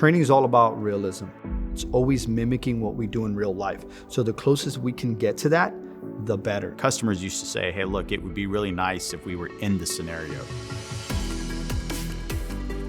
Training is all about realism. It's always mimicking what we do in real life. So the closest we can get to that, the better. Customers used to say, hey, look, it would be really nice if we were in the scenario.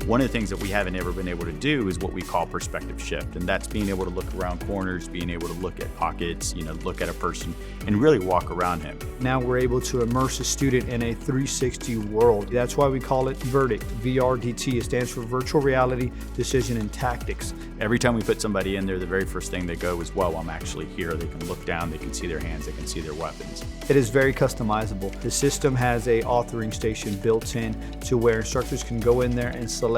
One of the things that we haven't ever been able to do is what we call perspective shift. And that's being able to look around corners, being able to look at pockets, look at a person and really walk around him. Now we're able to immerse a student in a 360 world. That's why we call it VRDT, VRDT. It stands for Virtual Reality Decision and Tactics. Every time we put somebody in there, the very first thing they go is, well, I'm actually here. They can look down, they can see their hands, they can see their weapons. It is very customizable. The system has a authoring station built in to where instructors can go in there and select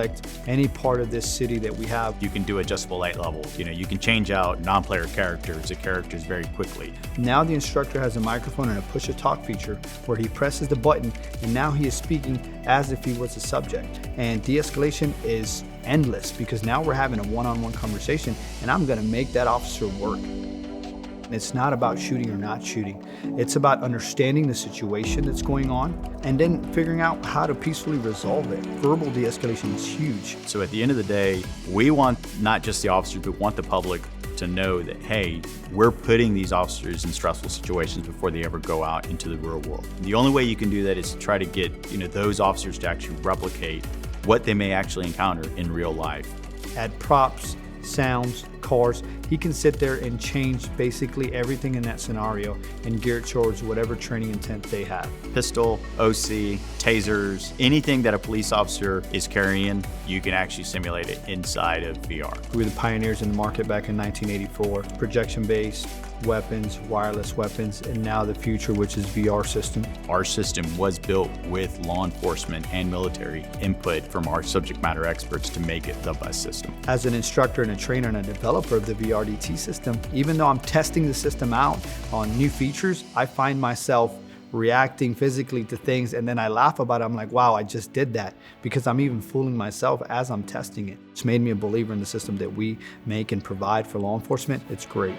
any part of this city that we have. You can do adjustable light levels. You can change out non-player characters, the characters very quickly. Now the instructor has a microphone and a push-to-talk feature where he presses the button and now he is speaking as if he was a subject. And de-escalation is endless because now we're having a one-on-one conversation and I'm gonna make that officer work. It's not about shooting or not shooting. It's about understanding the situation that's going on and then figuring out how to peacefully resolve it. Verbal de-escalation is huge. So at the end of the day, we want not just the officers, but want the public to know that, hey, we're putting these officers in stressful situations before they ever go out into the real world. The only way you can do that is to try to get those officers to actually replicate what they may actually encounter in real life. Add props, sounds, cars. He can sit there and change basically everything in that scenario and gear it towards whatever training intent they have. Pistol, OC, tasers, anything that a police officer is carrying, you can actually simulate it inside of VR. We were the pioneers in the market back in 1984. Projection-based weapons, wireless weapons, and now the future, which is VR system. Our system was built with law enforcement and military input from our subject matter experts to make it the best system. As an instructor and a trainer and a developer of the VRDT system, even though I'm testing the system out on new features, I find myself reacting physically to things and then I laugh about it. I'm like, wow, I just did that because I'm even fooling myself as I'm testing it. It's made me a believer in the system that we make and provide for law enforcement. It's great.